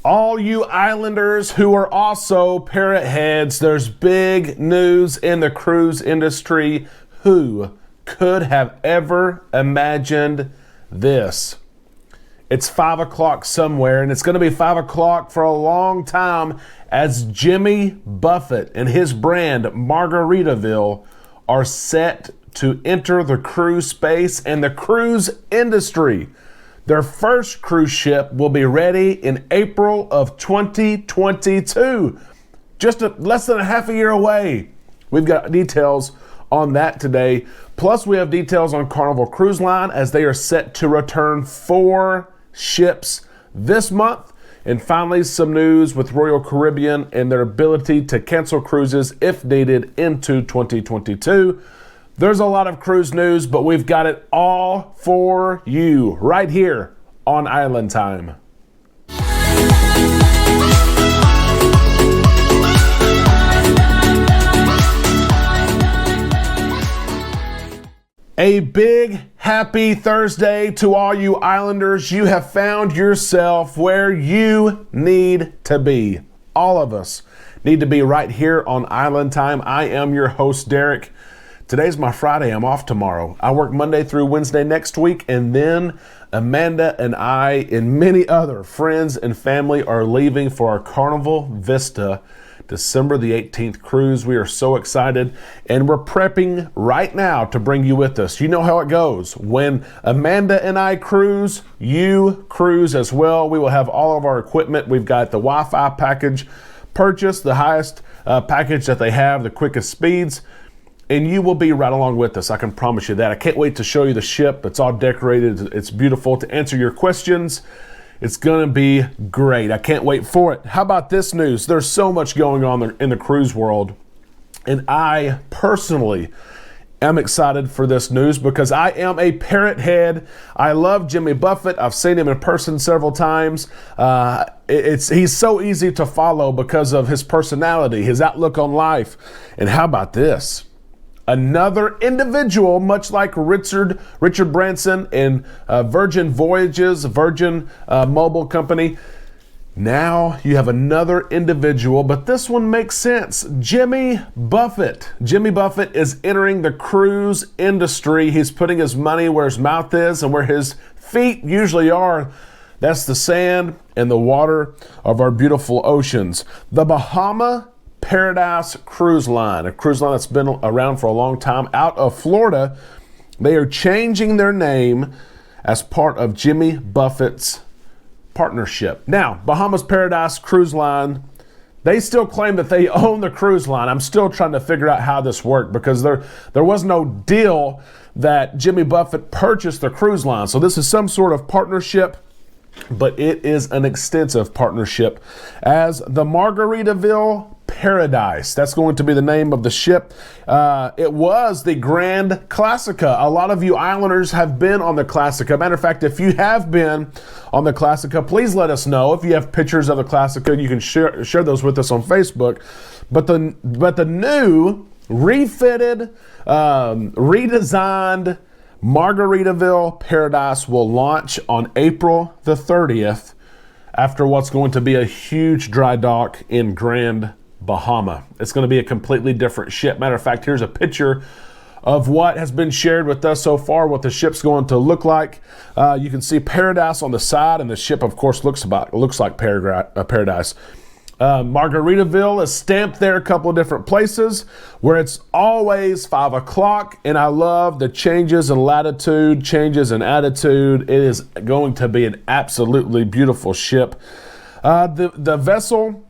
All you islanders who are also parrot heads, there's big news in the cruise industry. Who could have ever imagined this? It's 5 o'clock somewhere, and it's going to be 5 o'clock for a long time as Jimmy Buffett and his brand Margaritaville are set to enter the cruise space and the cruise industry. Their first cruise ship will be ready in April of 2022, just less than a half a year away. We've got details on that today. Plus, we have details on Carnival Cruise Line as they are set to return 4 ships this month. And finally, some news with Royal Caribbean and their ability to cancel cruises if needed into 2022. There's a lot of cruise news, but we've got it all for you right here on Island Time. A big happy Thursday to all you islanders. You have found yourself where you need to be. All of us need to be right here on Island Time. I am your host, Derek. Today's my Friday. I'm off tomorrow. I work Monday through Wednesday next week, and then Amanda and I and many other friends and family are leaving for our Carnival Vista December the 18th cruise. We are so excited, and we're prepping right now to bring you with us. You know how it goes. When Amanda and I cruise, you cruise as well. We will have all of our equipment. We've got the Wi-Fi package purchased, the highest package that they have, the quickest speeds. And you will be right along with us. I can promise you that. I can't wait to show you the ship. It's all decorated. It's beautiful. To answer your questions, it's going to be great. I can't wait for it. How about this news? There's so much going on in the cruise world. And I personally am excited for this news because I am a parrot head. I love Jimmy Buffett. I've seen him in person several times. He's so easy to follow because of his personality, his outlook on life. And how about this? Another individual, much like Richard Branson and Virgin Voyages, Virgin Mobile Company. Now you have another individual, but this one makes sense. Jimmy Buffett. Jimmy Buffett is entering the cruise industry. He's putting his money where his mouth is and where his feet usually are. That's the sand and the water of our beautiful oceans. The Bahama Paradise Cruise Line, a cruise line that's been around for a long time out of Florida. They are changing their name as part of Jimmy Buffett's partnership. Now, Bahamas Paradise Cruise Line, they still claim that they own the cruise line. I'm still trying to figure out how this worked because there was no deal that Jimmy Buffett purchased the cruise line. So this is some sort of partnership, but it is an extensive partnership as the Margaritaville Paradise. That's going to be the name of the ship. It was the Grand Classica. A lot of you islanders have been on the Classica. Matter of fact, if you have been on the Classica, please let us know. If you have pictures of the Classica, you can share those with us on Facebook. But the new, refitted, redesigned Margaritaville Paradise will launch on April the 30th after what's going to be a huge dry dock in Grand Bahama. It's going to be a completely different ship. Matter of fact, here's a picture of what has been shared with us so far, what the ship's going to look like. You can see Paradise on the side, and the ship, of course, looks like Paradise. Margaritaville is stamped there a couple of different places where it's always 5 o'clock, and I love the changes in latitude, changes in attitude. It is going to be an absolutely beautiful ship. The vessel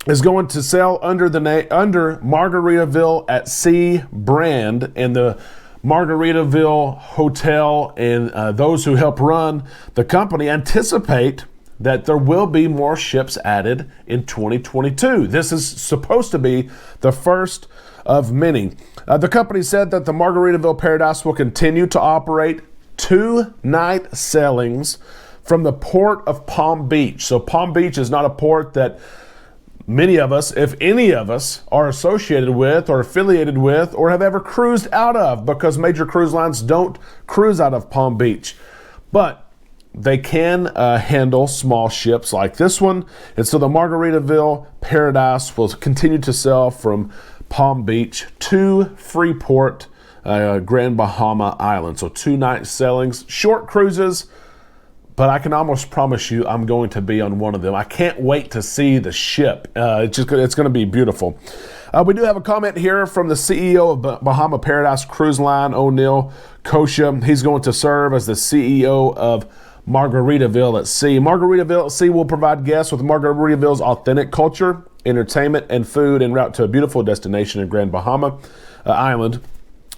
is going to sail under Margaritaville at Sea brand, and the Margaritaville Hotel and those who help run the company anticipate that there will be more ships added in 2022. This is supposed to be the first of many. The company said that the Margaritaville Paradise will continue to operate 2-night sailings from the port of Palm Beach. So Palm Beach is not a port that many of us, if any of us, are associated with or affiliated with or have ever cruised out of, because major cruise lines don't cruise out of Palm Beach. But they can handle small ships like this one. And so the Margaritaville Paradise will continue to sail from Palm Beach to Freeport, Grand Bahama Island. So 2-night sailings, short cruises, but I can almost promise you I'm going to be on one of them. I can't wait to see the ship. It's going to be beautiful. We do have a comment here from the CEO of Bahama Paradise Cruise Line, O'Neill Kosha. He's going to serve as the CEO of Margaritaville at Sea. Margaritaville at Sea will provide guests with Margaritaville's authentic culture, entertainment, and food en route to a beautiful destination in Grand Bahama Island.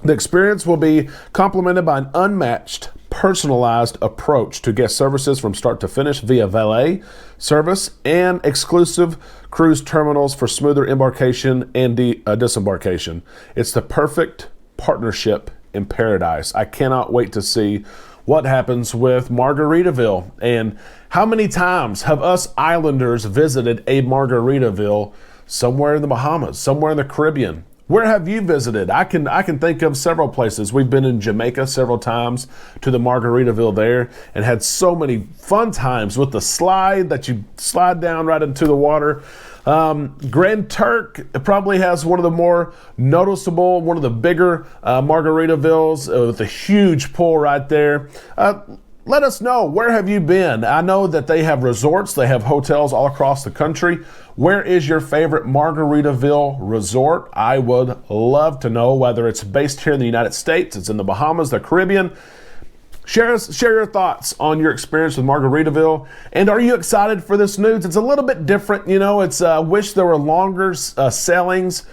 The experience will be complemented by an unmatched, personalized approach to guest services from start to finish via valet service and exclusive cruise terminals for smoother embarkation and disembarkation. It's the perfect partnership in paradise. I cannot wait to see what happens with Margaritaville. And how many times have us islanders visited a Margaritaville somewhere in the Bahamas, somewhere in the Caribbean? Where have you visited? I can think of several places. We've been in Jamaica several times to the Margaritaville there and had so many fun times with the slide that you slide down right into the water. Grand Turk probably has one of the more noticeable, one of the bigger Margaritavilles with a huge pool right there. Let us know, where have you been? I know that they have resorts, they have hotels all across the country. Where is your favorite Margaritaville resort? I would love to know, whether it's based here in the United States, it's in the Bahamas, the Caribbean. Share your thoughts on your experience with Margaritaville. And are you excited for this news? It's a little bit different, it's wish there were longer sailings,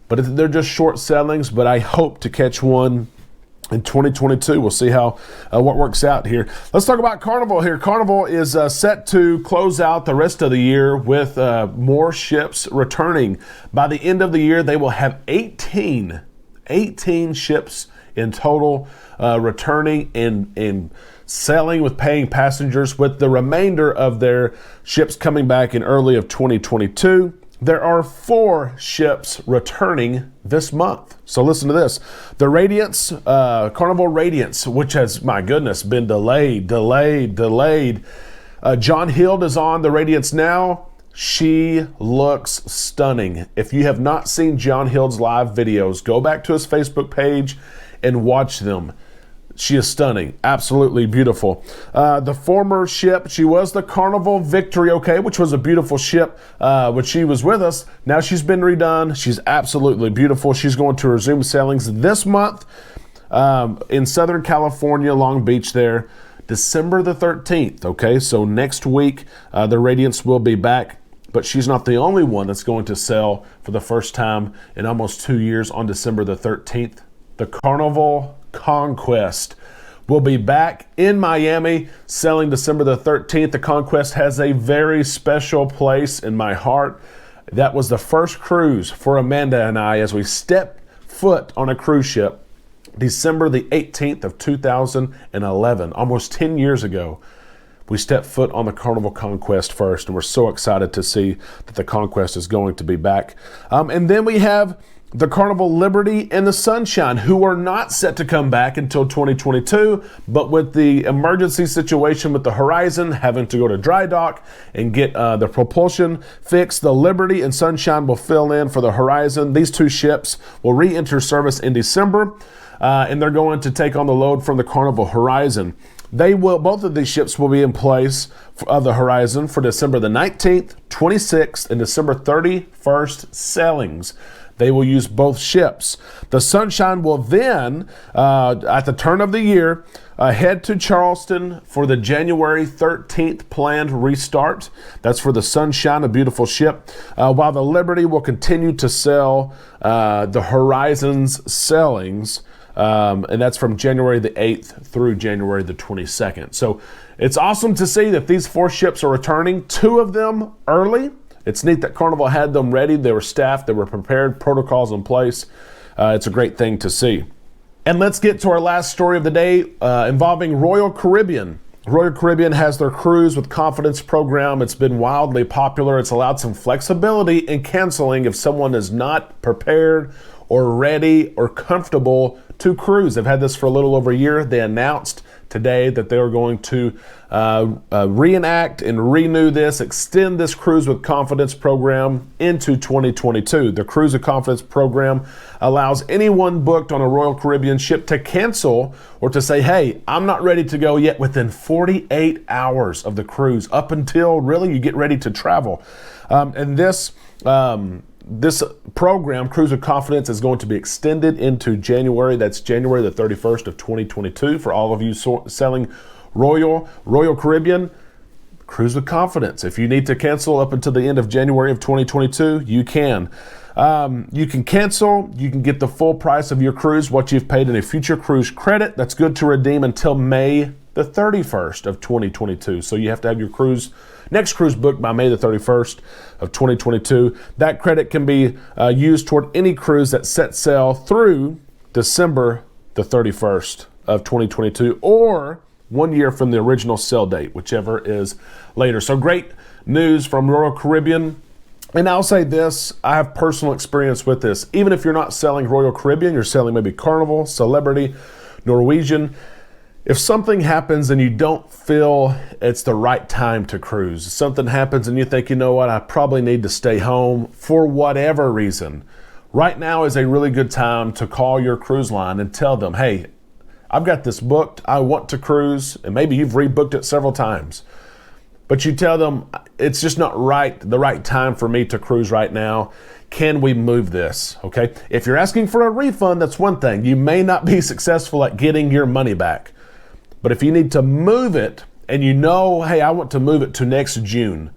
but they're just short sailings, but I hope to catch one in 2022. We'll see how what works out here. Let's talk about Carnival here. Carnival is set to close out the rest of the year with more ships returning. By the end of the year, they will have 18 ships in total returning and sailing with paying passengers, with the remainder of their ships coming back in early of 2022. There are 4 ships returning this month. So listen to this. The Radiance, Carnival Radiance, which has, my goodness, been delayed. John Hild is on the Radiance now. She looks stunning. If you have not seen John Hild's live videos, go back to his Facebook page and watch them. She is stunning, absolutely beautiful. The former ship, she was the Carnival Victory, which was a beautiful ship when she was with us. Now she's been redone. She's absolutely beautiful. She's going to resume sailings this month in Southern California, Long Beach there, December the 13th, So next week, the Radiance will be back. But she's not the only one that's going to sail for the first time in almost 2 years on December the 13th. The Carnival Conquest will be back in Miami, sailing December the 13th. The Conquest has a very special place in my heart. That was the first cruise for Amanda and I as we stepped foot on a cruise ship, December the 18th of 2011, almost 10 years ago. We stepped foot on the Carnival Conquest first, and we're so excited to see that the Conquest is going to be back. And then we have the Carnival Liberty and the Sunshine, who are not set to come back until 2022, but with the emergency situation with the Horizon having to go to dry dock and get the propulsion fixed, the Liberty and Sunshine will fill in for the Horizon. These 2 ships will re-enter service in December, and they're going to take on the load from the Carnival Horizon. Both of these ships will be in place of the Horizon for December the 19th, 26th, and December 31st sailings. They will use both ships. The Sunshine will then, at the turn of the year, head to Charleston for the January 13th planned restart. That's for the Sunshine, a beautiful ship, while the Liberty will continue to sail the Horizon's sailings, and that's from January the 8th through January the 22nd. So it's awesome to see that these 4 ships are returning, 2 of them early. It's neat that Carnival had them ready. They were staffed, they were prepared, protocols in place. It's a great thing to see. And let's get to our last story of the day involving Royal Caribbean. Royal Caribbean has their Cruise with Confidence program. It's been wildly popular. It's allowed some flexibility in canceling if someone is not prepared or ready or comfortable to cruise. They've had this for a little over a year. They announced today that they are going to reenact and renew this, extend this Cruise with Confidence program into 2022. The Cruise with Confidence program allows anyone booked on a Royal Caribbean ship to cancel or to say, hey, I'm not ready to go yet within 48 hours of the cruise, up until really you get ready to travel. And this program, Cruise with Confidence, is going to be extended into January. That's January the 31st of 2022. For all of you selling Royal Caribbean, Cruise with Confidence. If you need to cancel up until the end of January of 2022, you can. You can cancel. You can get the full price of your cruise, what you've paid in a future cruise credit. That's good to redeem until May the 31st of 2022. So you have to have your next cruise booked by May the 31st of 2022. That credit can be used toward any cruise that set sail through December the 31st of 2022, or 1 year from the original sail date, whichever is later. So great news from Royal Caribbean. And I'll say this, I have personal experience with this. Even if you're not selling Royal Caribbean, you're selling maybe Carnival, Celebrity, Norwegian. If something happens and you don't feel it's the right time to cruise, something happens and you think, you know what, I probably need to stay home for whatever reason, right now is a really good time to call your cruise line and tell them, hey, I've got this booked, I want to cruise, and maybe you've rebooked it several times. But you tell them, it's just not the right time for me to cruise right now. Can we move this? Okay. If you're asking for a refund, that's one thing. You may not be successful at getting your money back. But if you need to move it and you know, hey, I want to move it to next June,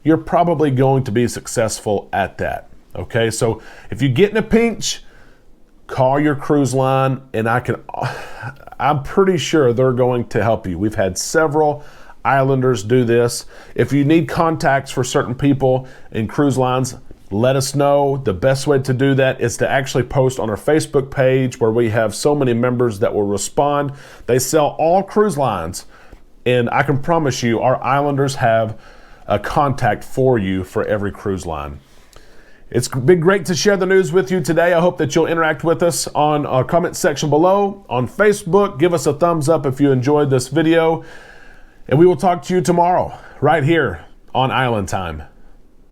you're probably going to be successful at that. Okay. So if you get in a pinch, call your cruise line and I'm pretty sure they're going to help you. We've had several islanders do this. If you need contacts for certain people in cruise lines, let us know. The best way to do that is to actually post on our Facebook page, where we have so many members that will respond. They sell all cruise lines, and I can promise you our islanders have a contact for you for every cruise line. It's been great to share the news with you today. I hope that you'll interact with us on our comment section below on Facebook. Give us a thumbs up if you enjoyed this video, and we will talk to you tomorrow right here on Island Time.